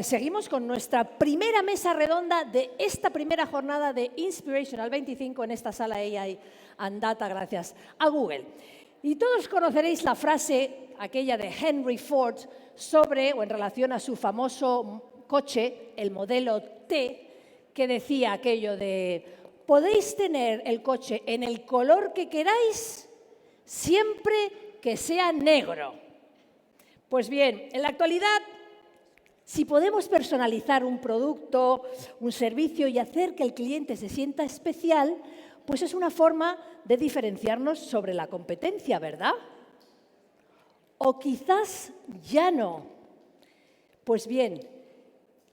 seguimos con nuestra primera mesa redonda de esta primera jornada de Inspirational 25 en esta sala AI and Data, gracias a Google. Y todos conoceréis la frase, aquella de Henry Ford, sobre o en relación a su famoso coche, el modelo T, que decía aquello de: podéis tener el coche en el color que queráis, siempre que sea negro. Pues bien, en la actualidad, si podemos personalizar un producto, un servicio y hacer que el cliente se sienta especial, pues es una forma de diferenciarnos sobre la competencia, ¿verdad? O quizás ya no. Pues bien,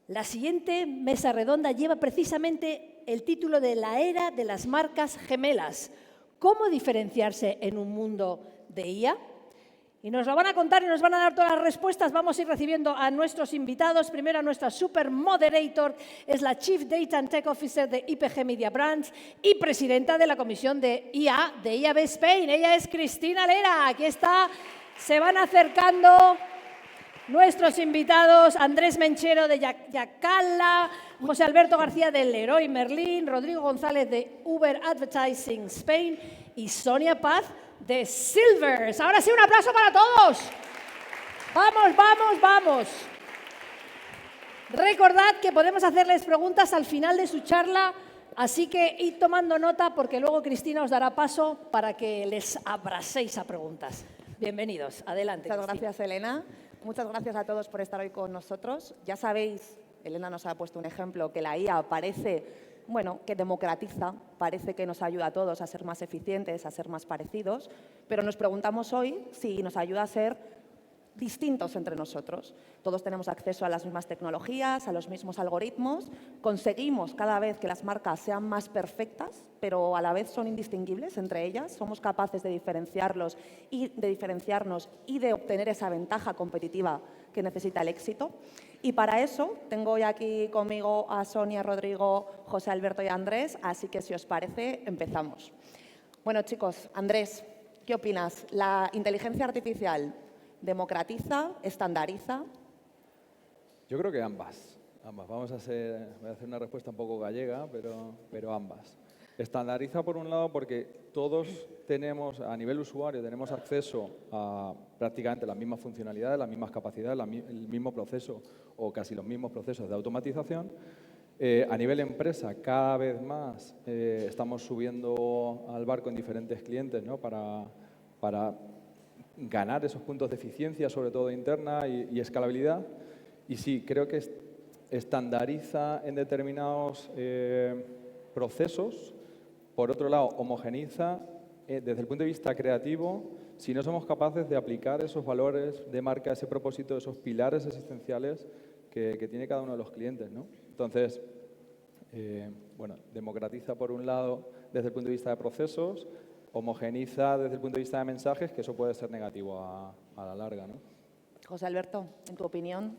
la siguiente mesa redonda lleva precisamente el título de la era de las marcas gemelas. ¿Cómo diferenciarse en un mundo de IA? Y nos lo van a contar y nos van a dar todas las respuestas. Vamos a ir recibiendo a nuestros invitados. Primero a nuestra super moderator, es la Chief Data and Tech Officer de IPG Media Brands y presidenta de la Comisión de IA de IAB Spain. Ella es Cristina Lera. Aquí está. Se van acercando nuestros invitados: Andrés Menchero de Yacala, José Alberto García de Leroy Merlin, Rodrigo González de Uber Advertising Spain y Sonia Paz de Silvers. Ahora sí, un aplauso para todos. Vamos, vamos, vamos. Recordad que podemos hacerles preguntas al final de su charla, así que id tomando nota porque luego Cristina os dará paso para que les abracéis a preguntas. Bienvenidos. Adelante. Muchas Cristina. gracias, Elena. Muchas gracias a todos por estar hoy con nosotros. Ya sabéis, Elena nos ha puesto un ejemplo, que la IA parece, que democratiza, parece que nos ayuda a todos a ser más eficientes, a ser más parecidos, pero nos preguntamos hoy si nos ayuda a ser distintos entre nosotros. Todos tenemos acceso a las mismas tecnologías, a los mismos algoritmos, conseguimos cada vez que las marcas sean más perfectas, pero a la vez son indistinguibles entre ellas. Somos capaces de diferenciarnos y de obtener esa ventaja competitiva que necesita el éxito. Y para eso tengo hoy aquí conmigo a Sonia, Rodrigo, José Alberto y Andrés, así que si os parece, empezamos. Bueno, chicos, Andrés, ¿qué opinas? ¿La inteligencia artificial democratiza, estandariza? Yo creo que ambas. Voy a hacer una respuesta un poco gallega, pero ambas. Estandariza por un lado porque todos tenemos, a nivel usuario, tenemos acceso a prácticamente las mismas funcionalidades, las mismas capacidades, el mismo proceso o casi los mismos procesos de automatización. A nivel empresa, cada vez más estamos subiendo al barco en diferentes clientes, ¿no? para ganar esos puntos de eficiencia, sobre todo interna y escalabilidad. Y sí, creo que estandariza en determinados procesos. Por otro lado, homogeniza desde el punto de vista creativo si no somos capaces de aplicar esos valores de marca, ese propósito, esos pilares existenciales que tiene cada uno de los clientes, ¿no? Entonces, democratiza por un lado desde el punto de vista de procesos, homogeniza desde el punto de vista de mensajes, que eso puede ser negativo a la larga, ¿no? José Alberto, en tu opinión.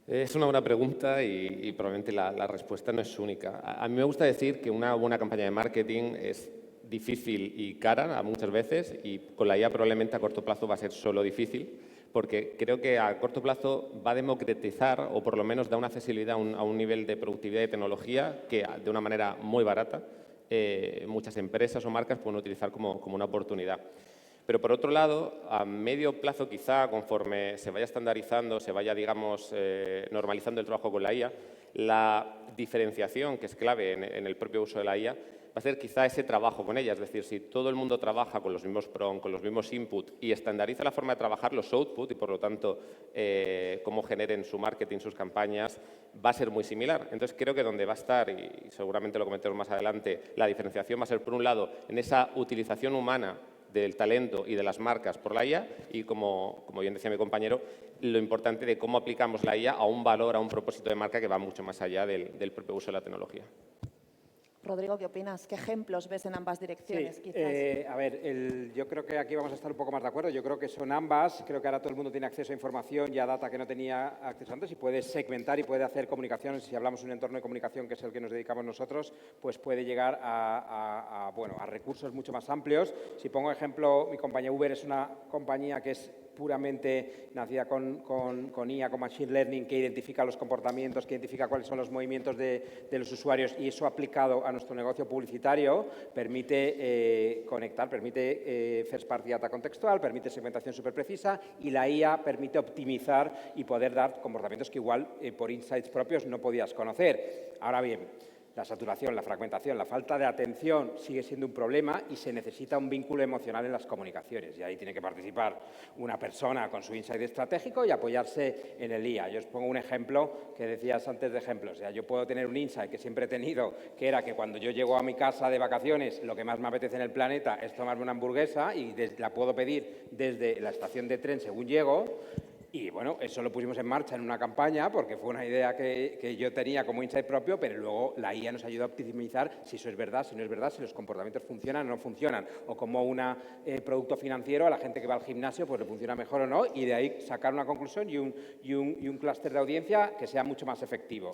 Es una buena pregunta y probablemente la respuesta no es única. A mí me gusta decir que una buena campaña de marketing es difícil y cara muchas veces, y con la IA probablemente a corto plazo va a ser solo difícil, porque creo que a corto plazo va a democratizar o por lo menos da una accesibilidad a un nivel de productividad y tecnología que de una manera muy barata muchas empresas o marcas pueden utilizar como una oportunidad. Pero, por otro lado, a medio plazo, quizá, conforme se vaya estandarizando, se vaya, digamos, normalizando el trabajo con la IA, la diferenciación, que es clave en el propio uso de la IA, va a ser quizá ese trabajo con ella. Es decir, si todo el mundo trabaja con los mismos prompts, con los mismos inputs y estandariza la forma de trabajar los output y, por lo tanto, cómo generen su marketing, sus campañas, va a ser muy similar. Entonces, creo que donde va a estar, y seguramente lo comentaremos más adelante, la diferenciación va a ser, por un lado, en esa utilización humana del talento y de las marcas por la IA y, como bien decía mi compañero, lo importante de cómo aplicamos la IA a un valor, a un propósito de marca que va mucho más allá del propio uso de la tecnología. Rodrigo, ¿qué opinas? ¿Qué ejemplos ves en ambas direcciones? Sí, quizás? a ver, yo creo que aquí vamos a estar un poco más de acuerdo. Yo creo que son ambas. Creo que ahora todo el mundo tiene acceso a información y a data que no tenía acceso antes y puede segmentar y puede hacer comunicaciones. Si hablamos de un entorno de comunicación que es el que nos dedicamos nosotros, pues puede llegar a recursos mucho más amplios. Si pongo ejemplo, mi compañía Uber es una compañía que es puramente nacida con IA, con Machine Learning, que identifica los comportamientos, que identifica cuáles son los movimientos de los usuarios, y eso aplicado a nuestro negocio publicitario permite conectar, permite first party data contextual, permite segmentación súper precisa, y la IA permite optimizar y poder dar comportamientos que igual por insights propios no podías conocer. Ahora bien, la saturación, la fragmentación, la falta de atención sigue siendo un problema y se necesita un vínculo emocional en las comunicaciones. Y ahí tiene que participar una persona con su insight estratégico y apoyarse en el IA. Yo os pongo un ejemplo que decías antes de ejemplos. O sea, yo puedo tener un insight que siempre he tenido, que era que cuando yo llego a mi casa de vacaciones, lo que más me apetece en el planeta es tomarme una hamburguesa y la puedo pedir desde la estación de tren según llego. Y bueno, eso lo pusimos en marcha en una campaña porque fue una idea que yo tenía como insight propio, pero luego la IA nos ayuda a optimizar si eso es verdad, si no es verdad, si los comportamientos funcionan o no funcionan, o como un producto financiero a la gente que va al gimnasio pues le funciona mejor o no, y de ahí sacar una conclusión y un clúster de audiencia que sea mucho más efectivo.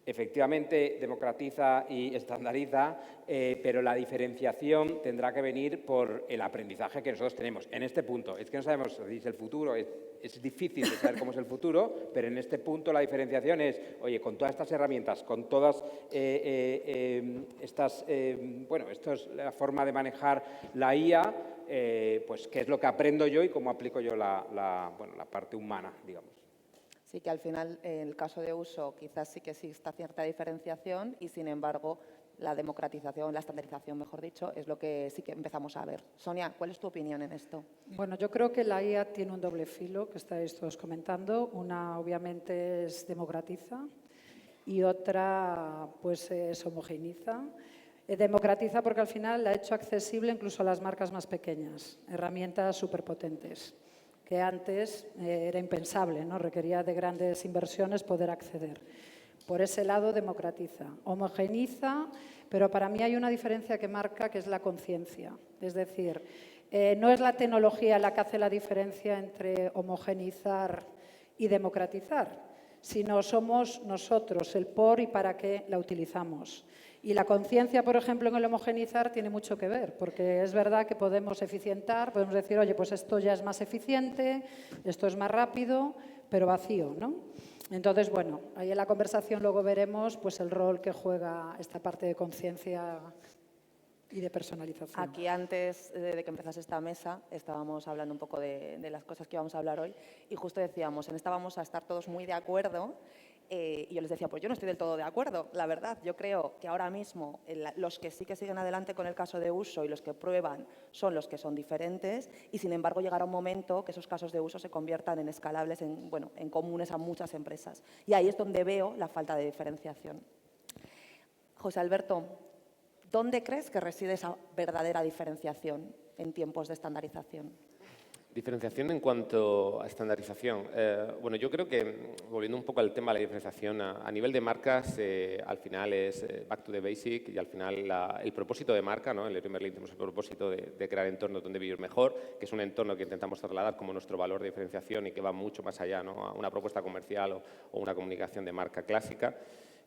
Efectivamente, democratiza y estandariza, pero la diferenciación tendrá que venir por el aprendizaje que nosotros tenemos. En este punto, es que no sabemos si es el futuro, es difícil de saber cómo es el futuro, pero en este punto la diferenciación es, oye, con todas estas herramientas, con todas estas, esto es la forma de manejar la IA, pues qué es lo que aprendo yo y cómo aplico yo la parte humana, digamos. Sí que al final, en el caso de uso, quizás sí que exista cierta diferenciación y, sin embargo, la democratización, la estandarización, mejor dicho, es lo que sí que empezamos a ver. Sonia, ¿cuál es tu opinión en esto? Bueno, yo creo que la IA tiene un doble filo, que estáis todos comentando. Una, obviamente, es democratiza y otra, pues, es homogeneiza. Democratiza porque al final la ha hecho accesible incluso a las marcas más pequeñas, herramientas superpotentes, que antes era impensable, ¿no? Requería de grandes inversiones poder acceder. Por ese lado, democratiza. Homogeneiza, pero para mí hay una diferencia que marca, que es la conciencia. Es decir, no es la tecnología la que hace la diferencia entre homogeneizar y democratizar, sino somos nosotros, el por y para qué la utilizamos. Y la conciencia, por ejemplo, en el homogeneizar tiene mucho que ver, porque es verdad que podemos eficientar, podemos decir, oye, pues esto ya es más eficiente, esto es más rápido, pero vacío, ¿no? Entonces, bueno, ahí en la conversación luego veremos pues el rol que juega esta parte de conciencia y de personalización. Aquí, antes de que empezase esta mesa, estábamos hablando un poco de las cosas que íbamos a hablar hoy y justo decíamos, en esta vamos a estar todos muy de acuerdo. Y yo les decía, pues yo no estoy del todo de acuerdo, la verdad. Yo creo que ahora mismo los que sí que siguen adelante con el caso de uso y los que prueban son los que son diferentes y, sin embargo, llegará un momento que esos casos de uso se conviertan en escalables, en comunes a muchas empresas. Y ahí es donde veo la falta de diferenciación. José Alberto, ¿dónde crees que reside esa verdadera diferenciación en tiempos de estandarización? Diferenciación en cuanto a estandarización. Bueno, yo creo que, volviendo un poco al tema de la diferenciación, a nivel de marcas, al final es back to the basic y al final el propósito de marca, ¿no? En el primer link tenemos el propósito de crear entornos donde vivir mejor, que es un entorno que intentamos trasladar como nuestro valor de diferenciación y que va mucho más allá, ¿no? A una propuesta comercial o una comunicación de marca clásica.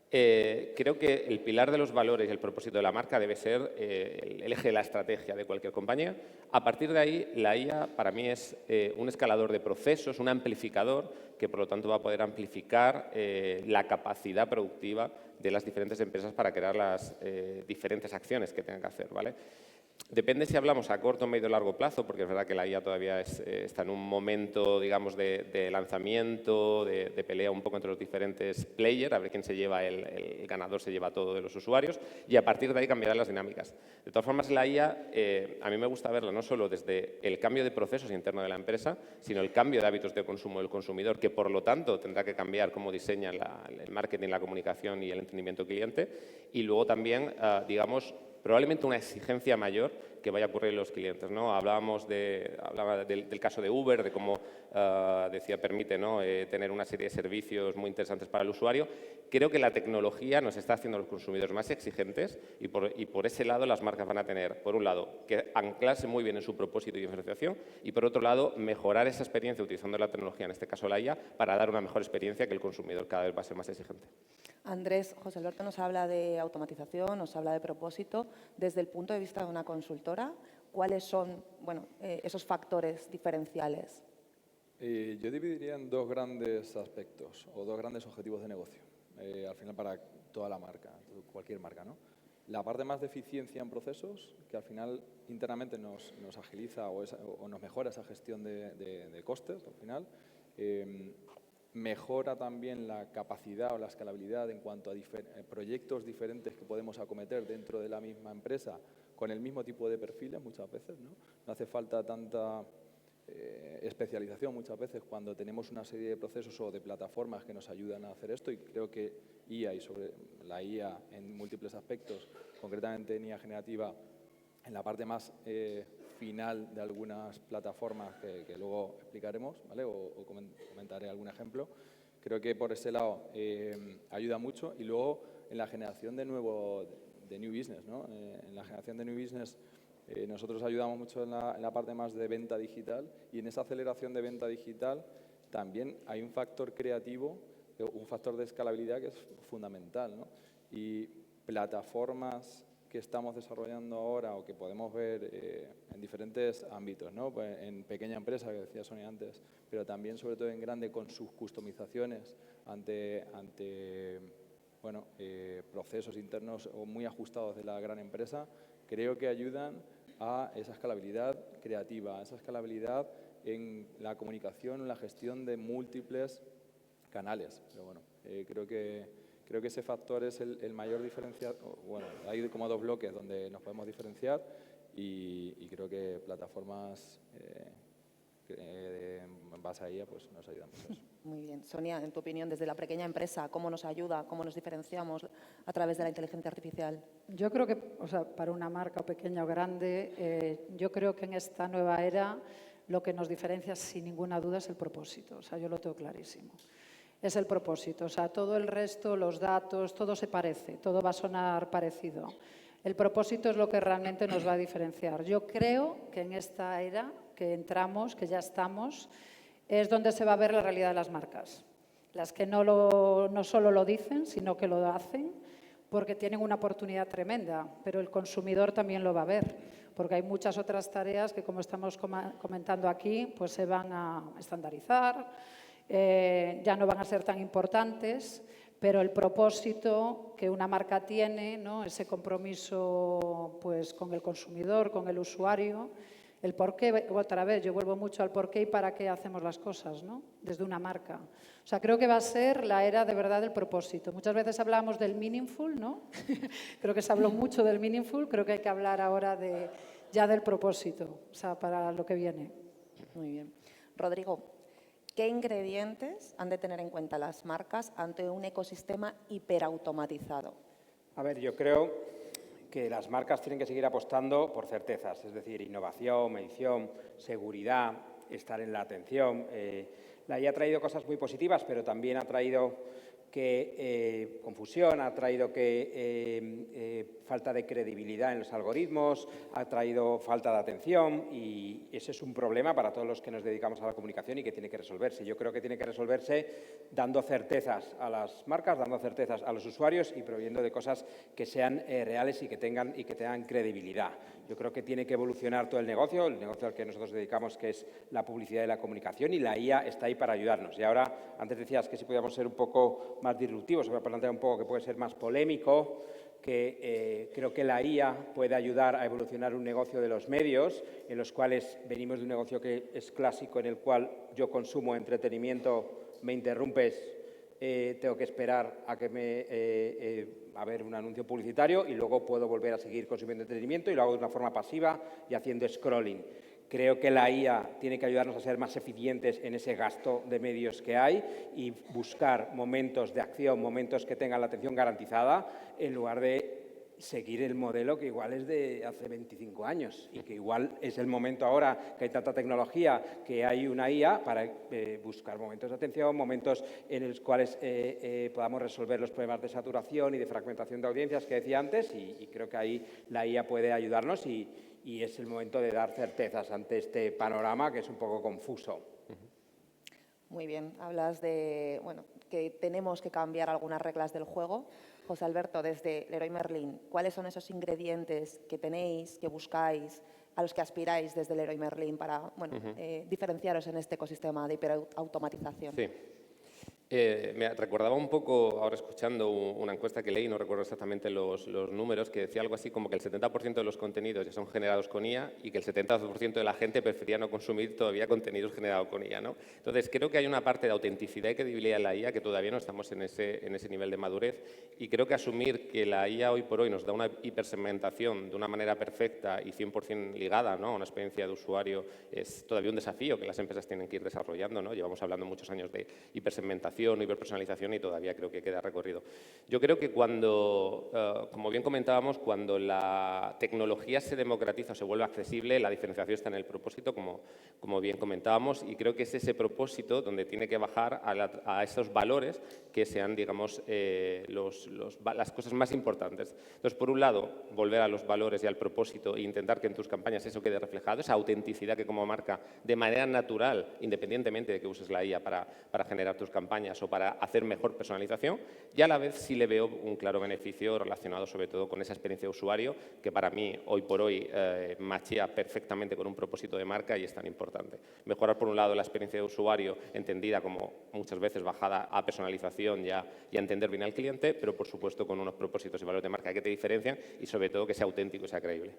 Creo que el pilar de los valores y el propósito de la marca debe ser el eje de la estrategia de cualquier compañía. A partir de ahí, la IA para mí es un escalador de procesos, un amplificador que por lo tanto va a poder amplificar la capacidad productiva de las diferentes empresas para crear las diferentes acciones que tengan que hacer, ¿vale? Depende si hablamos a corto, medio o largo plazo, porque es verdad que la IA todavía está en un momento, digamos, de lanzamiento, de pelea un poco entre los diferentes players, a ver quién se lleva, el ganador se lleva todo de los usuarios, y a partir de ahí cambiarán las dinámicas. De todas formas, la IA, a mí me gusta verla no solo desde el cambio de procesos internos de la empresa, sino el cambio de hábitos de consumo del consumidor, que por lo tanto tendrá que cambiar cómo diseña el marketing, la comunicación y el entendimiento cliente, y luego también, digamos, probablemente una exigencia mayor que vaya a ocurrir en los clientes, ¿no? Hablaba del caso de Uber, de cómo, decía, permite, ¿no? Tener una serie de servicios muy interesantes para el usuario. Creo que la tecnología nos está haciendo a los consumidores más exigentes y por ese lado las marcas van a tener, por un lado, que anclarse muy bien en su propósito y diferenciación y, por otro lado, mejorar esa experiencia utilizando la tecnología, en este caso la IA, para dar una mejor experiencia que el consumidor cada vez va a ser más exigente. Andrés, José Alberto nos habla de automatización, nos habla de propósito. Desde el punto de vista de una consultora, ¿cuáles son esos factores diferenciales? Yo dividiría en dos grandes aspectos o dos grandes objetivos de negocio, al final para toda la marca, cualquier marca, ¿no? La parte más de eficiencia en procesos, que al final internamente nos agiliza o nos mejora esa gestión de costes, al final. Mejora también la capacidad o la escalabilidad en cuanto a proyectos diferentes que podemos acometer dentro de la misma empresa con el mismo tipo de perfiles muchas veces, ¿no? No hace falta tanta especialización muchas veces cuando tenemos una serie de procesos o de plataformas que nos ayudan a hacer esto, y creo que IA y sobre la IA en múltiples aspectos, concretamente en IA generativa, en la parte más final de algunas plataformas que luego explicaremos, ¿vale? O comentaré algún ejemplo. Creo que por ese lado ayuda mucho, y luego en la generación de new business, ¿no? En la generación de new business nosotros ayudamos mucho en la parte más de venta digital, y en esa aceleración de venta digital también hay un factor creativo, un factor de escalabilidad que es fundamental, ¿no? Y plataformas que estamos desarrollando ahora o que podemos ver en diferentes ámbitos, ¿no? Pues en pequeña empresa, que decía Sonia antes, pero también sobre todo en grande con sus customizaciones ante bueno, procesos internos o muy ajustados de la gran empresa, creo que ayudan a esa escalabilidad creativa, a esa escalabilidad en la comunicación, en la gestión de múltiples canales. Pero bueno, creo que ese factor es el mayor diferenciador. Bueno, hay como dos bloques donde nos podemos diferenciar, y creo que plataformas en base a ella pues nos ayudan mucho. Muy bien. Sonia, en tu opinión, desde la pequeña empresa, ¿cómo nos ayuda, cómo nos diferenciamos a través de la inteligencia artificial? Yo creo que, o sea, para una marca pequeña o grande, yo creo que en esta nueva era lo que nos diferencia sin ninguna duda es el propósito. O sea, yo lo tengo clarísimo. Es el propósito. O sea, todo el resto, los datos, todo se parece, todo va a sonar parecido. El propósito es lo que realmente nos va a diferenciar. Yo creo que en esta era que entramos, que ya estamos, es donde se va a ver la realidad de las marcas. Las que no solo lo dicen, sino que lo hacen, porque tienen una oportunidad tremenda, pero el consumidor también lo va a ver, porque hay muchas otras tareas que, como estamos comentando aquí, pues se van a estandarizar, ya no van a ser tan importantes, pero el propósito que una marca tiene, ¿no? Ese compromiso pues, con el consumidor, con el usuario, el por qué, otra vez, yo vuelvo mucho al por qué y para qué hacemos las cosas, ¿no? Desde una marca. O sea, creo que va a ser la era de verdad del propósito. Muchas veces hablamos del meaningful, ¿no? Creo que se habló mucho del meaningful, creo que hay que hablar ahora ya del propósito, o sea, para lo que viene. Muy bien. Rodrigo, ¿qué ingredientes han de tener en cuenta las marcas ante un ecosistema hiperautomatizado? A ver, yo creo que las marcas tienen que seguir apostando por certezas, es decir, innovación, medición, seguridad, estar en la atención. La IA ha traído cosas muy positivas, pero también ha traído confusión, ha traído falta de credibilidad en los algoritmos, ha traído falta de atención, y ese es un problema para todos los que nos dedicamos a la comunicación y que tiene que resolverse. Yo creo que tiene que resolverse dando certezas a las marcas, dando certezas a los usuarios y proveyendo de cosas que sean reales y que tengan credibilidad. Yo creo que tiene que evolucionar todo el negocio al que nosotros dedicamos, que es la publicidad y la comunicación, y la IA está ahí para ayudarnos. Y ahora, antes decías que si podíamos ser un poco más disruptivos, se va a plantear un poco que puede ser más polémico, que creo que la IA puede ayudar a evolucionar un negocio de los medios, en los cuales venimos de un negocio que es clásico, en el cual yo consumo entretenimiento, me interrumpes, tengo que esperar a que a ver un anuncio publicitario y luego puedo volver a seguir consumiendo entretenimiento, y lo hago de una forma pasiva y haciendo scrolling. Creo que la IA tiene que ayudarnos a ser más eficientes en ese gasto de medios que hay y buscar momentos de acción, momentos que tengan la atención garantizada, en lugar de seguir el modelo que igual es de hace 25 años y que igual es el momento ahora que hay tanta tecnología, que hay una IA para buscar momentos de atención, momentos en los cuales podamos resolver los problemas de saturación y de fragmentación de audiencias que decía antes, y creo que ahí la IA puede ayudarnos, y es el momento de dar certezas ante este panorama que es un poco confuso. Muy bien, hablas de que tenemos que cambiar algunas reglas del juego. José Alberto, desde Leroy Merlin, ¿cuáles son esos ingredientes que tenéis, que buscáis a los que aspiráis desde Leroy Merlin para bueno, diferenciaros en este ecosistema de hiperautomatización? Sí. Me recordaba un poco, ahora escuchando una encuesta que leí, no recuerdo exactamente los números, que decía algo así como que el 70% de los contenidos ya son generados con IA y que el 70% de la gente prefería no consumir todavía contenidos generados con IA, ¿no? Entonces, creo que hay una parte de autenticidad y credibilidad en la IA que todavía no estamos en ese nivel de madurez, y creo que asumir que la IA hoy por hoy nos da una hipersegmentación de una manera perfecta y 100% ligada, ¿no?, a una experiencia de usuario es todavía un desafío que las empresas tienen que ir desarrollando, ¿no? Llevamos hablando muchos años de hipersegmentación, hiperpersonalización, y todavía creo que queda recorrido. Yo creo que cuando, como bien comentábamos, cuando la tecnología se democratiza o se vuelve accesible, la diferenciación está en el propósito, como bien comentábamos, y creo que es ese propósito donde tiene que bajar a esos valores que sean, digamos, las cosas más importantes. Entonces, por un lado, volver a los valores y al propósito e intentar que en tus campañas eso quede reflejado, esa autenticidad que como marca, de manera natural, independientemente de que uses la IA para generar tus campañas o para hacer mejor personalización, y a la vez sí le veo un claro beneficio relacionado sobre todo con esa experiencia de usuario que para mí hoy por hoy machea perfectamente con un propósito de marca y es tan importante. Mejorar por un lado la experiencia de usuario entendida como muchas veces bajada a personalización y a entender bien al cliente, pero por supuesto con unos propósitos y valores de marca que te diferencian y sobre todo que sea auténtico y sea creíble.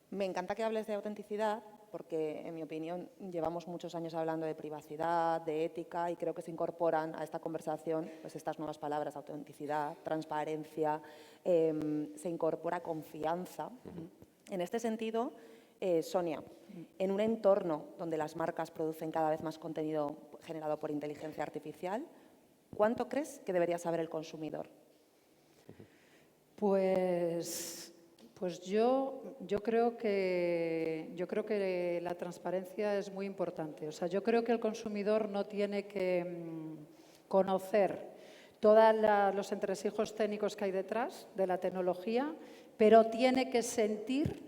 Me encanta que hables de autenticidad porque, en mi opinión, llevamos muchos años hablando de privacidad, de ética, y creo que se incorporan a esta conversación pues, estas nuevas palabras: autenticidad, transparencia, se incorpora confianza. En este sentido, Sonia, en un entorno donde las marcas producen cada vez más contenido generado por inteligencia artificial, ¿cuánto crees que debería saber el consumidor? Pues yo creo que la transparencia es muy importante. O sea, yo creo que el consumidor no tiene que conocer todos los entresijos técnicos que hay detrás de la tecnología, pero tiene que sentir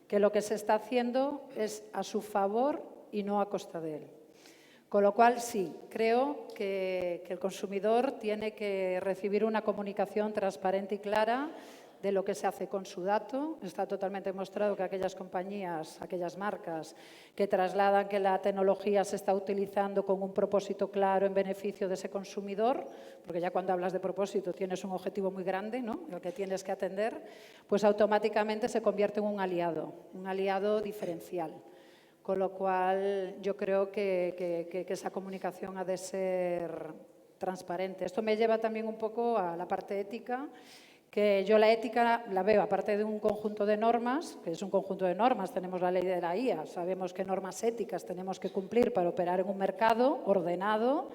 que lo que se está haciendo es a su favor y no a costa de él. Con lo cual, sí, creo que el consumidor tiene que recibir una comunicación transparente y clara de lo que se hace con su dato. Está totalmente demostrado que aquellas compañías, aquellas marcas que trasladan que la tecnología se está utilizando con un propósito claro en beneficio de ese consumidor, porque ya cuando hablas de propósito tienes un objetivo muy grande, ¿no?, el que tienes que atender, pues automáticamente se convierte en un aliado diferencial. Con lo cual, yo creo que esa comunicación ha de ser transparente. Esto me lleva también un poco a la parte ética, que yo la ética la veo, aparte de un conjunto de normas, que es un conjunto de normas, tenemos la ley de la IA, sabemos qué normas éticas tenemos que cumplir para operar en un mercado ordenado,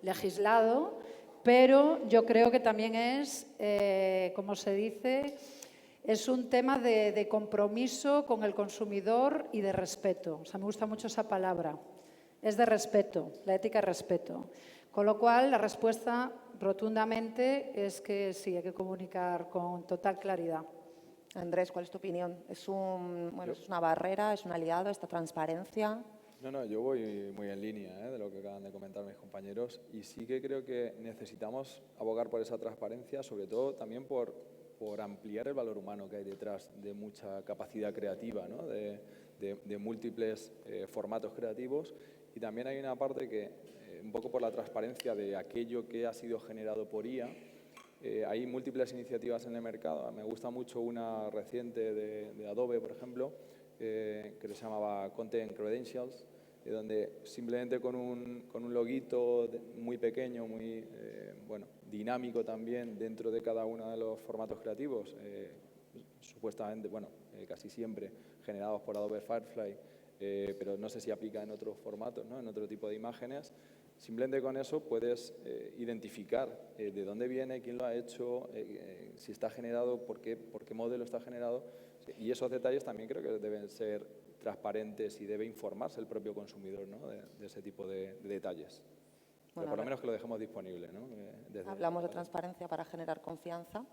legislado, pero yo creo que también es, como se dice, es un tema de compromiso con el consumidor y de respeto. O sea, me gusta mucho esa palabra. Es de respeto, la ética es respeto. Con lo cual, la respuesta rotundamente es que sí, hay que comunicar con total claridad. Andrés, ¿cuál es tu opinión? ¿Es una barrera, es un aliado, esta transparencia? No, yo voy muy en línea de lo que acaban de comentar mis compañeros, y sí que creo que necesitamos abogar por esa transparencia, sobre todo también por ampliar el valor humano que hay detrás de mucha capacidad creativa, ¿no?, de múltiples formatos creativos, y también hay una parte que, un poco por la transparencia de aquello que ha sido generado por IA, hay múltiples iniciativas en el mercado. Me gusta mucho una reciente de Adobe, por ejemplo, que se llamaba Content Credentials, donde simplemente con un loguito muy pequeño, muy dinámico también dentro de cada uno de los formatos creativos, supuestamente, casi siempre generados por Adobe Firefly, pero no sé si aplica en otros formatos, ¿no?, en otro tipo de imágenes. Simplemente con eso puedes identificar de dónde viene, quién lo ha hecho, si está generado, por qué modelo está generado. Y esos detalles también creo que deben ser transparentes y debe informarse el propio consumidor, ¿no?, de ese tipo de detalles. Pero por lo menos que lo dejemos disponible, ¿no? Hablamos de transparencia para generar confianza.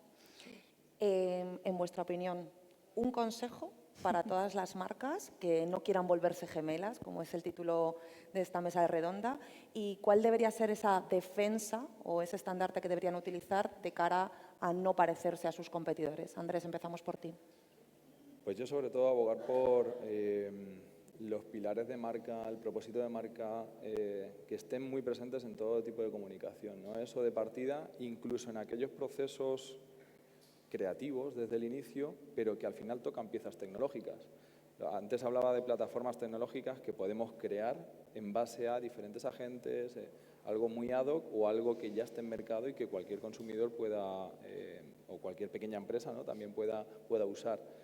En vuestra opinión, un consejo para todas las marcas que no quieran volverse gemelas, como es el título de esta mesa de redonda, y cuál debería ser esa defensa o ese estandarte que deberían utilizar de cara a no parecerse a sus competidores. Andrés, empezamos por ti. Pues yo sobre todo abogar por los pilares de marca, el propósito de marca, que estén muy presentes en todo tipo de comunicación, ¿no? Eso de partida, incluso en aquellos procesos creativos desde el inicio, pero que al final tocan piezas tecnológicas. Antes hablaba de plataformas tecnológicas que podemos crear en base a diferentes agentes, algo muy ad hoc o algo que ya esté en mercado y que cualquier consumidor pueda, o cualquier pequeña empresa, ¿no?, también pueda usar.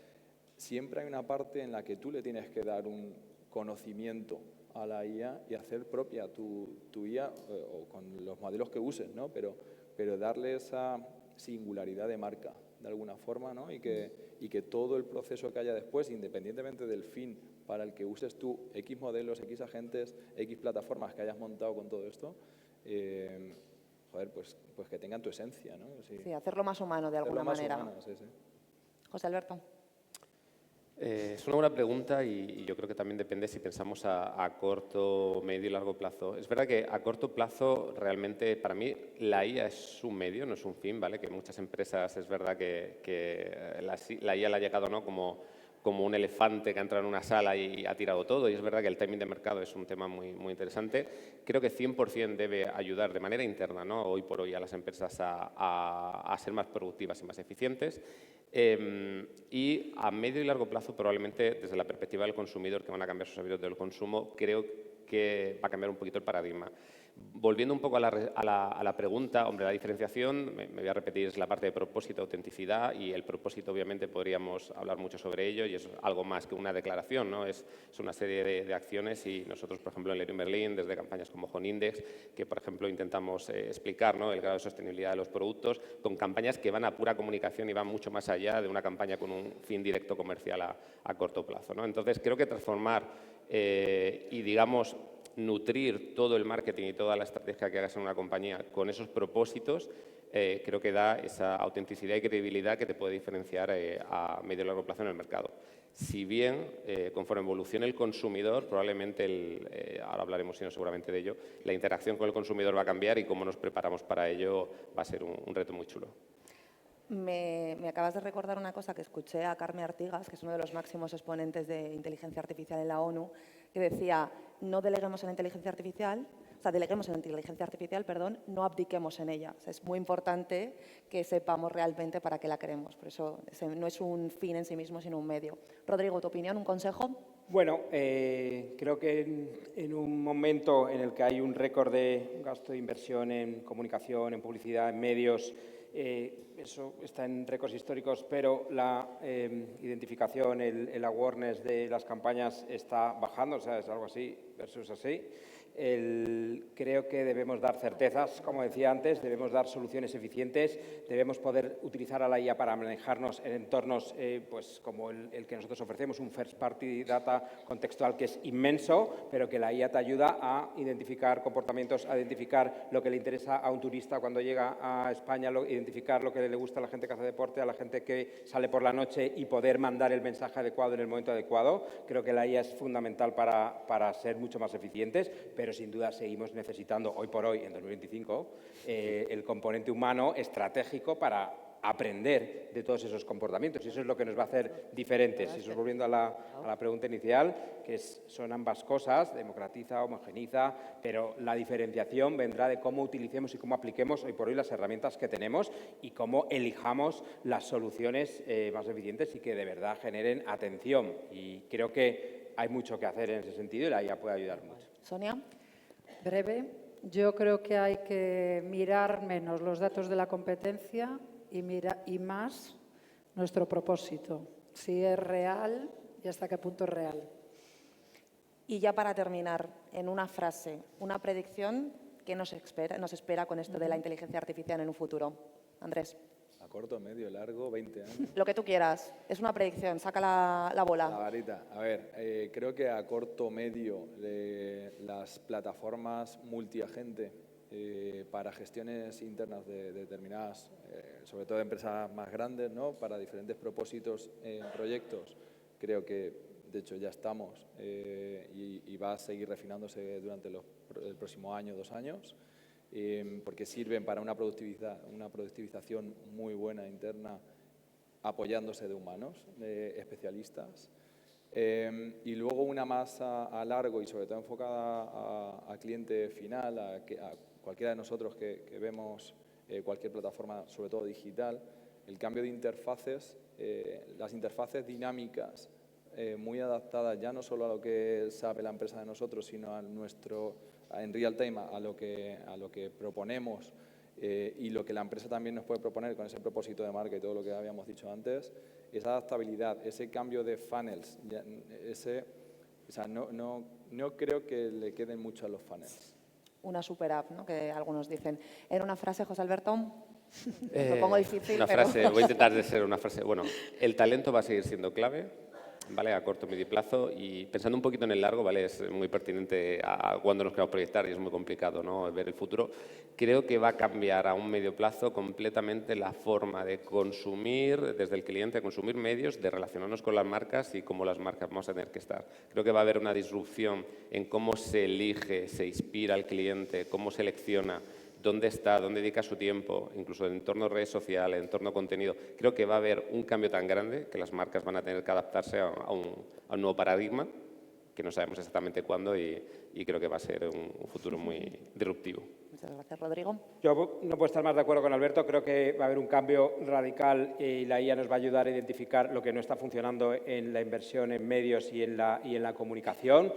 Siempre hay una parte en la que tú le tienes que dar un conocimiento a la IA y hacer propia tu IA o con los modelos que uses, ¿no? Pero darle esa singularidad de marca de alguna forma, ¿no? Y que todo el proceso que haya después, independientemente del fin para el que uses tú X modelos, X agentes, X plataformas que hayas montado con todo esto, joder, pues que tengan tu esencia, ¿no? Sí, hacerlo más humano de alguna manera. Humano, sí. José Alberto. Es una buena pregunta y yo creo que también depende si pensamos a corto, medio y largo plazo. Es verdad que a corto plazo realmente para mí la IA es un medio, no es un fin, ¿vale? Que muchas empresas es verdad que la IA le ha llegado, ¿no?, como un elefante que ha entrado en una sala y ha tirado todo, y es verdad que el timing de mercado es un tema muy, muy interesante. Creo que 100% debe ayudar de manera interna, ¿no?, hoy por hoy a las empresas a ser más productivas y más eficientes. Y a medio y largo plazo, probablemente desde la perspectiva del consumidor, que van a cambiar sus hábitos del consumo, creo que va a cambiar un poquito el paradigma. Volviendo un poco a la pregunta, hombre, la diferenciación, me voy a repetir, es la parte de propósito, autenticidad, y el propósito obviamente podríamos hablar mucho sobre ello y es algo más que una declaración, ¿no? Es una serie de acciones y nosotros, por ejemplo, en Leroy Merlin, desde campañas como Honindex, que por ejemplo intentamos explicar, ¿no?, el grado de sostenibilidad de los productos, con campañas que van a pura comunicación y van mucho más allá de una campaña con un fin directo comercial a corto plazo, ¿no? Entonces, creo que transformar y, digamos, nutrir todo el marketing y toda la estrategia que hagas en una compañía con esos propósitos, creo que da esa autenticidad y credibilidad que te puede diferenciar a medio y largo plazo en el mercado. Si bien, conforme evolucione el consumidor, probablemente, ahora hablaremos seguramente de ello, la interacción con el consumidor va a cambiar y cómo nos preparamos para ello va a ser un reto muy chulo. Me acabas de recordar una cosa que escuché a Carme Artigas, que es uno de los máximos exponentes de inteligencia artificial en la ONU, que decía, no deleguemos en la inteligencia artificial, o sea, deleguemos en la inteligencia artificial, perdón, no abdiquemos en ella. O sea, es muy importante que sepamos realmente para qué la queremos. Por eso no es un fin en sí mismo, sino un medio. Rodrigo, ¿tu opinión, un consejo? Bueno, creo que en un momento en el que hay un récord de gasto de inversión en comunicación, en publicidad, en medios, eso está en récords históricos, pero la identificación, el awareness de las campañas está bajando, o sea, es algo así versus así. Creo que debemos dar certezas, como decía antes, debemos dar soluciones eficientes, debemos poder utilizar a la IA para manejarnos en entornos pues como el que nosotros ofrecemos, un first party data contextual que es inmenso, pero que la IA te ayuda a identificar comportamientos, a identificar lo que le interesa a un turista cuando llega a España, identificar lo que le gusta a la gente que hace deporte, a la gente que sale por la noche y poder mandar el mensaje adecuado en el momento adecuado. Creo que la IA es fundamental para ser mucho más eficientes, pero sin duda seguimos necesitando, hoy por hoy, en 2025, el componente humano estratégico para aprender de todos esos comportamientos. Y eso es lo que nos va a hacer diferentes. Y eso, volviendo a la pregunta inicial, que son ambas cosas, democratiza, homogeniza, pero la diferenciación vendrá de cómo utilicemos y cómo apliquemos hoy por hoy las herramientas que tenemos y cómo elijamos las soluciones más eficientes y que de verdad generen atención. Y creo que hay mucho que hacer en ese sentido y la IA puede ayudar mucho. Sonia. Breve. Yo creo que hay que mirar menos los datos de la competencia y más nuestro propósito. Si es real y hasta qué punto es real. Y ya para terminar, en una frase, una predicción que nos espera con esto de la inteligencia artificial en un futuro. Andrés. A corto, medio, largo, 20 años. Lo que tú quieras. Es una predicción. Saca la bola. La varita. A ver, creo que a corto, medio, las plataformas multiagente para gestiones internas de determinadas, sobre todo de empresas más grandes, ¿no?, para diferentes propósitos en proyectos, creo que, de hecho, ya estamos y va a seguir refinándose durante el próximo año, 2 años. Porque sirven para una productivización muy buena interna apoyándose de humanos, de especialistas. Y luego una más a largo y sobre todo enfocada a cliente final, a cualquiera de nosotros que vemos cualquier plataforma, sobre todo digital, el cambio de interfaces, las interfaces dinámicas, muy adaptadas ya no solo a lo que sabe la empresa de nosotros, sino a en real time, a lo que proponemos y lo que la empresa también nos puede proponer con ese propósito de marca y todo lo que habíamos dicho antes, esa adaptabilidad, ese cambio de funnels, no creo que le queden mucho a los funnels. Una super app, ¿no? Que algunos dicen. En una frase, José Alberto, lo pongo difícil, una pero... frase, voy a intentar de ser una frase. Bueno, el talento va a seguir siendo clave, ¿vale? A corto, medio plazo, y pensando un poquito en el largo, ¿vale? Es muy pertinente a cuando nos queremos proyectar y es muy complicado, ¿no? Ver el futuro. Creo que va a cambiar a un medio plazo completamente la forma de consumir, desde el cliente, consumir medios, de relacionarnos con las marcas y cómo las marcas vamos a tener que estar. Creo que va a haber una disrupción en cómo se elige, se inspira al cliente, cómo selecciona, dónde está, dónde dedica su tiempo, incluso en entorno redes sociales, en entorno contenido. Creo que va a haber un cambio tan grande que las marcas van a tener que adaptarse a un nuevo paradigma, que no sabemos exactamente cuándo y creo que va a ser un futuro muy disruptivo. Muchas gracias, Rodrigo. Yo no puedo estar más de acuerdo con Alberto. Creo que va a haber un cambio radical y la IA nos va a ayudar a identificar lo que no está funcionando en la inversión en medios y en la comunicación,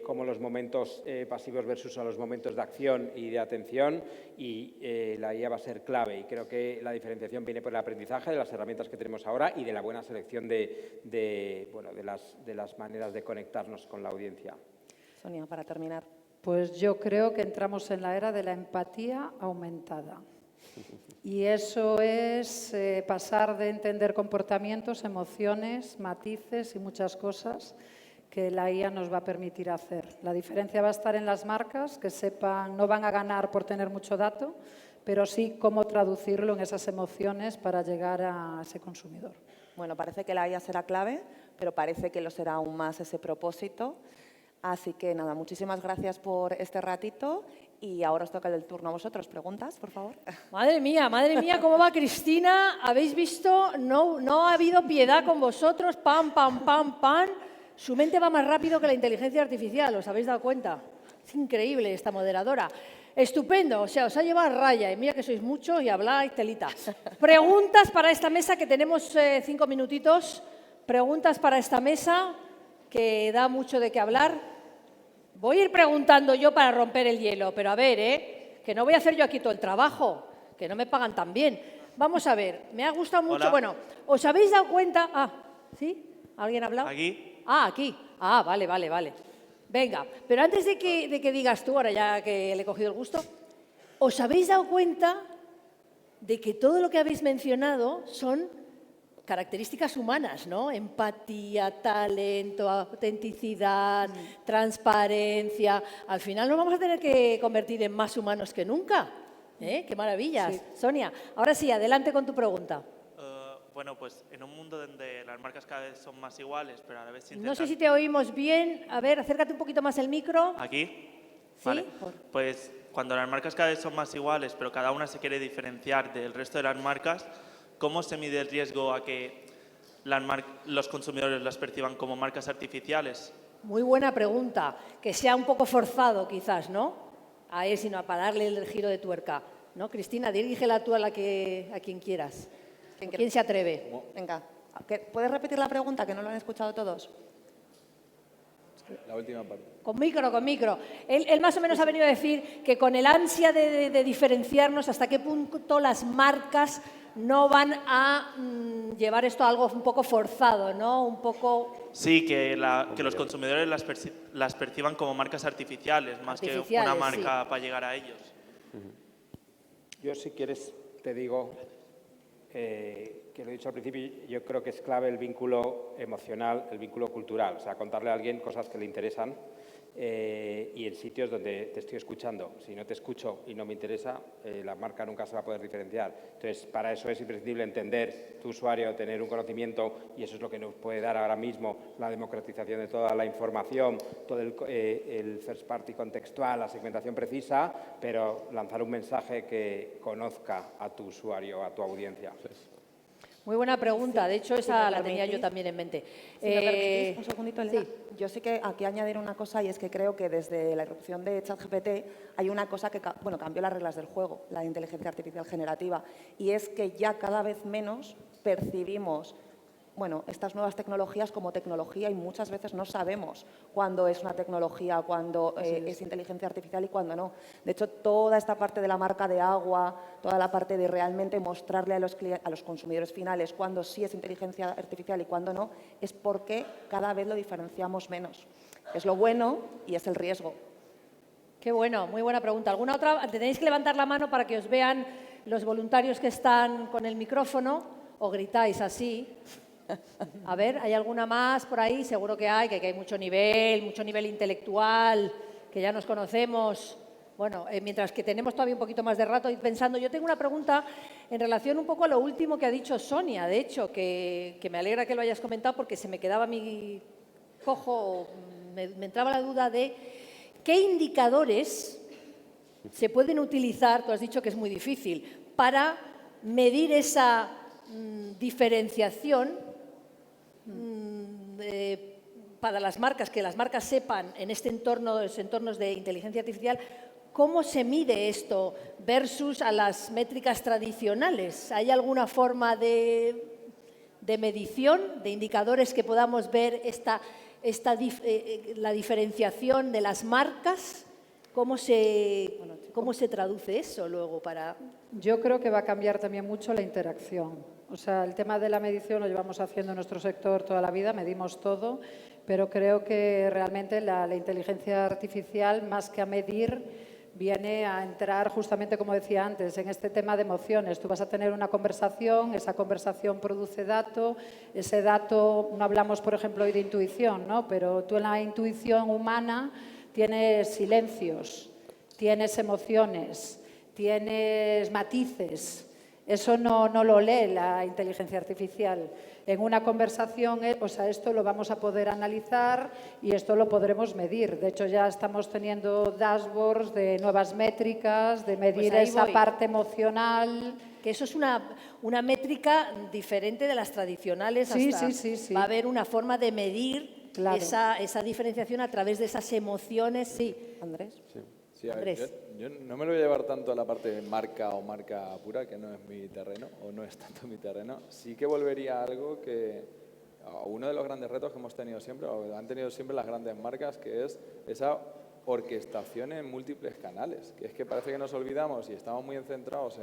como los momentos pasivos versus a los momentos de acción y de atención. Y la IA va a ser clave. Y creo que la diferenciación viene por el aprendizaje de las herramientas que tenemos ahora y de la buena selección de las maneras de conectarnos con la audiencia. Sonia, para terminar. Pues yo creo que entramos en la era de la empatía aumentada. Y eso es pasar de entender comportamientos, emociones, matices y muchas cosas que la IA nos va a permitir hacer. La diferencia va a estar en las marcas, que sepan, no van a ganar por tener mucho dato, pero sí cómo traducirlo en esas emociones para llegar a ese consumidor. Bueno, parece que la IA será clave, pero parece que lo será aún más ese propósito. Así que nada, muchísimas gracias por este ratito y ahora os toca el turno a vosotros. ¿Preguntas, por favor? Madre mía, ¿cómo va Cristina? ¿Habéis visto? No ha habido piedad con vosotros. Pam, pam, pam, pam. Su mente va más rápido que la inteligencia artificial, ¿os habéis dado cuenta? Es increíble esta moderadora. Estupendo, o sea, os ha llevado a raya. Y mira que sois muchos y habláis telita. Preguntas para esta mesa, que tenemos 5 minutitos. Preguntas para esta mesa, que da mucho de qué hablar. Voy a ir preguntando yo para romper el hielo, pero a ver, que no voy a hacer yo aquí todo el trabajo, que no me pagan tan bien. Vamos a ver, me ha gustado mucho. Hola. Bueno, ¿os habéis dado cuenta? ¿Sí? ¿Alguien ha hablado? Aquí. Aquí. Vale. Venga, pero antes de que digas tú, ahora ya que le he cogido el gusto, ¿os habéis dado cuenta de que todo lo que habéis mencionado son características humanas, ¿no? Empatía, talento, autenticidad, transparencia. Al final nos vamos a tener que convertir en más humanos que nunca. ¡Qué maravillas! Sí. Sonia, ahora sí, adelante con tu pregunta. Bueno, pues en un mundo donde las marcas cada vez son más iguales, pero a la vez intentan... No sé si te oímos bien. A ver, acércate un poquito más el micro. ¿Aquí? ¿Sí? Vale. Pues cuando las marcas cada vez son más iguales, pero cada una se quiere diferenciar del resto de las marcas, ¿cómo se mide el riesgo a que los consumidores las perciban como marcas artificiales? Muy buena pregunta. Que sea un poco forzado, quizás, ¿no? Ahí, sino para darle el giro de tuerca. ¿No, Cristina? Dirígela tú a quien quieras. ¿Quién se atreve? Venga. ¿Puedes repetir la pregunta, que no lo han escuchado todos? La última parte. Con micro. Él más o menos ha venido a decir que con el ansia de diferenciarnos, hasta qué punto las marcas no van a llevar esto a algo un poco forzado, ¿no? Un poco... Sí, que los consumidores las perciban como marcas artificiales, más que una marca para llegar a ellos. Yo, si quieres, te digo que lo he dicho al principio, yo creo que es clave el vínculo emocional, el vínculo cultural, o sea, contarle a alguien cosas que le interesan y en sitios donde te estoy escuchando. Si no te escucho y no me interesa, la marca nunca se va a poder diferenciar. Entonces, para eso es imprescindible entender tu usuario, tener un conocimiento, y eso es lo que nos puede dar ahora mismo la democratización de toda la información, todo el first party contextual, la segmentación precisa, pero lanzar un mensaje que conozca a tu usuario, a tu audiencia. Muy buena pregunta. De hecho, esa me la tenía yo permitís. también en mente. Si me permitís un segundito, Elena. sí. Yo sí que aquí añadir una cosa, y es que creo que desde la irrupción de ChatGPT hay una cosa que cambió las reglas del juego, la inteligencia artificial generativa, y es que ya cada vez menos percibimos estas nuevas tecnologías como tecnología, y muchas veces no sabemos cuándo es una tecnología, cuándo es inteligencia artificial y cuándo no. De hecho, toda esta parte de la marca de agua, toda la parte de realmente mostrarle a los consumidores finales cuándo sí es inteligencia artificial y cuándo no, es porque cada vez lo diferenciamos menos. Es lo bueno y es el riesgo. Qué bueno, muy buena pregunta. ¿Alguna otra? Tenéis que levantar la mano para que os vean los voluntarios que están con el micrófono, o gritáis así. A ver, ¿hay alguna más por ahí? Seguro que hay mucho nivel intelectual, que ya nos conocemos. Bueno, mientras que tenemos todavía un poquito más de rato, ir pensando. Yo tengo una pregunta en relación un poco a lo último que ha dicho Sonia, de hecho, que me alegra que lo hayas comentado porque se me quedaba mi cojo, me entraba la duda de qué indicadores se pueden utilizar, tú has dicho que es muy difícil, para medir esa diferenciación para las marcas, que las marcas sepan en los entornos de inteligencia artificial, cómo se mide esto versus a las métricas tradicionales. ¿Hay alguna forma de medición, de indicadores que podamos ver la diferenciación de las marcas? ¿Cómo se traduce eso luego para...? Yo creo que va a cambiar también mucho la interacción. O sea, el tema de la medición lo llevamos haciendo en nuestro sector toda la vida, medimos todo, pero creo que realmente la inteligencia artificial, más que a medir, viene a entrar justamente, como decía antes, en este tema de emociones. Tú vas a tener una conversación, esa conversación produce dato, ese dato, no hablamos, por ejemplo, hoy de intuición, ¿no? Pero tú en la intuición humana tienes silencios, tienes emociones, tienes matices. Eso no lo lee la inteligencia artificial. En una conversación, esto lo vamos a poder analizar y esto lo podremos medir. De hecho, ya estamos teniendo dashboards de nuevas métricas, de medir esa parte emocional. Que eso es una métrica diferente de las tradicionales. Sí. Va a haber una forma de medir Claro. esa diferenciación a través de esas emociones. Sí, Andrés. Sí, a ver, Andrés. yo no me lo voy a llevar tanto a la parte de marca o marca pura, que no es mi terreno, o no es tanto mi terreno. Sí que volvería a algo a uno de los grandes retos que hemos tenido siempre, o han tenido siempre las grandes marcas, que es esa orquestación en múltiples canales. Que es que parece que nos olvidamos y estamos muy centrados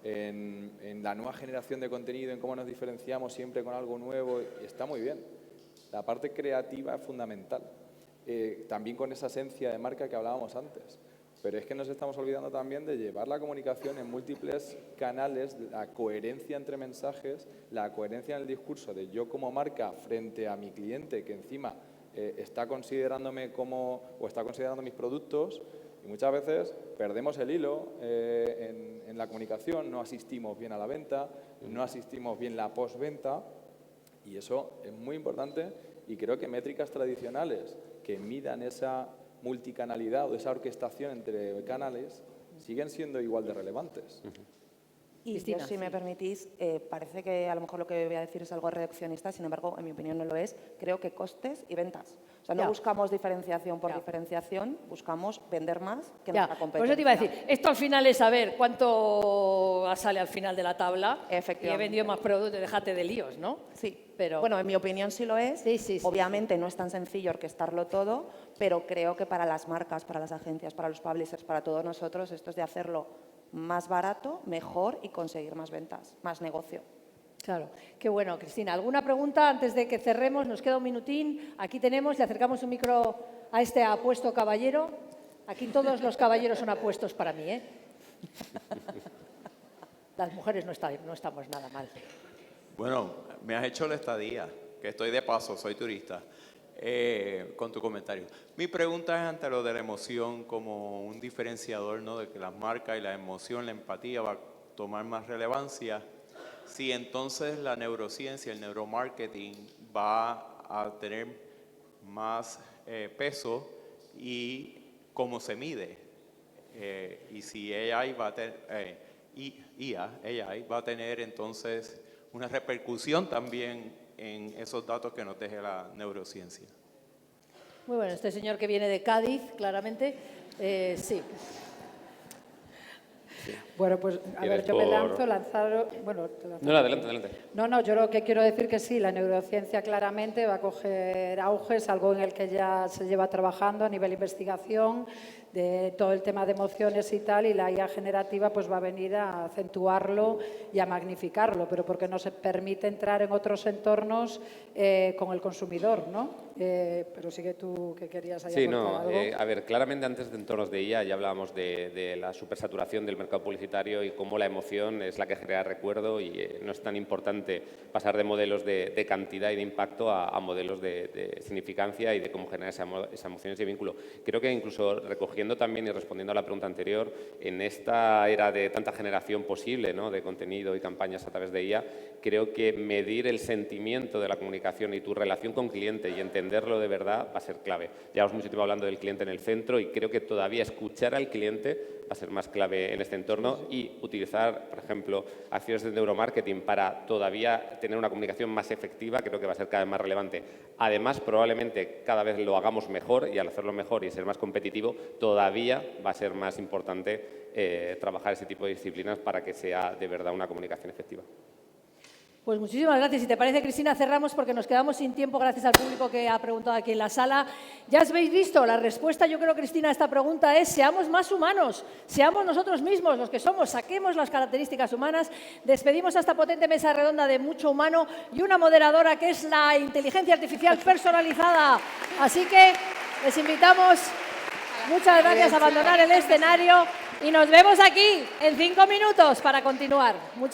en la nueva generación de contenido, en cómo nos diferenciamos siempre con algo nuevo, y está muy bien. La parte creativa es fundamental. También con esa esencia de marca que hablábamos antes. Pero es que nos estamos olvidando también de llevar la comunicación en múltiples canales, la coherencia entre mensajes, la coherencia en el discurso de yo como marca frente a mi cliente que encima está considerándome o está considerando mis productos, y muchas veces perdemos el hilo en la comunicación, no asistimos bien a la venta, no asistimos bien a la postventa, y eso es muy importante, y creo que métricas tradicionales que midan esa multicanalidad o esa orquestación entre canales siguen siendo igual de relevantes. Y Cristina, yo, si me permitís, parece que a lo mejor lo que voy a decir es algo reduccionista, sin embargo, en mi opinión no lo es. Creo que costes y ventas. O sea, no Ya. buscamos diferenciación por Ya. diferenciación, buscamos vender más que Ya, nuestra por competencia. eso te iba a decir, esto al final es saber cuánto sale al final de la tabla. Efectivamente. Y he vendido más productos, déjate de líos, ¿no? Sí, Pero- bueno, en mi opinión sí lo es. Sí. Obviamente no es tan sencillo orquestarlo todo, pero creo que para las marcas, para las agencias, para los publishers, para todos nosotros, esto es de hacerlo más barato, mejor y conseguir más ventas, más negocio. Claro, qué bueno, Cristina. ¿Alguna pregunta antes de que cerremos? Nos queda un minutín. Aquí tenemos, le acercamos un micro a este apuesto caballero. Aquí todos los caballeros son apuestos para mí, ¿eh? Las mujeres no estamos nada mal. Bueno, me has hecho la estadía, que estoy de paso, soy turista, con tu comentario. Mi pregunta es ante lo de la emoción como un diferenciador, ¿no? De que las marcas y la emoción, la empatía va a tomar más relevancia. Si entonces la neurociencia, el neuromarketing va a tener más peso y cómo se mide. Y si AI va a tener entonces una repercusión también en esos datos que nos deje la neurociencia. Muy bueno, este señor que viene de Cádiz, claramente, sí. Bueno, pues a ver, yo me lanzo, bueno, te lanzo. No, adelante, adelante. No, yo lo que quiero decir que sí, la neurociencia claramente va a coger auge, es algo en el que ya se lleva trabajando a nivel investigación, de todo el tema de emociones y tal, y la IA generativa pues va a venir a acentuarlo y a magnificarlo, pero porque nos permite entrar en otros entornos con el consumidor, ¿no? Pero sí que tú que querías aportar algo. A ver, claramente antes de entornos de IA ya hablábamos de la supersaturación del mercado publicitario y cómo la emoción es la que genera recuerdo y no es tan importante pasar de modelos de cantidad y de impacto a modelos de significancia y de cómo generar esa emoción y ese vínculo. Creo que incluso recogiendo también y respondiendo a la pregunta anterior, en esta era de tanta generación posible, ¿no?, de contenido y campañas a través de IA, creo que medir el sentimiento de la comunicación y tu relación con cliente y entenderlo de verdad va a ser clave. Llevamos mucho tiempo hablando del cliente en el centro y creo que todavía escuchar al cliente va a ser más clave en este entorno y utilizar, por ejemplo, acciones de neuromarketing para todavía tener una comunicación más efectiva, creo que va a ser cada vez más relevante. Además, probablemente cada vez lo hagamos mejor y al hacerlo mejor y ser más competitivo, todavía va a ser más importante trabajar ese tipo de disciplinas para que sea de verdad una comunicación efectiva. Pues muchísimas gracias. Si te parece, Cristina, cerramos porque nos quedamos sin tiempo gracias al público que ha preguntado aquí en la sala. Ya habéis visto, la respuesta, yo creo, Cristina, a esta pregunta es seamos más humanos, seamos nosotros mismos los que somos, saquemos las características humanas. Despedimos a esta potente mesa redonda de mucho humano y una moderadora que es la inteligencia artificial personalizada. Así que les invitamos, muchas gracias, a abandonar el escenario y nos vemos aquí en 5 minutos para continuar. Muchas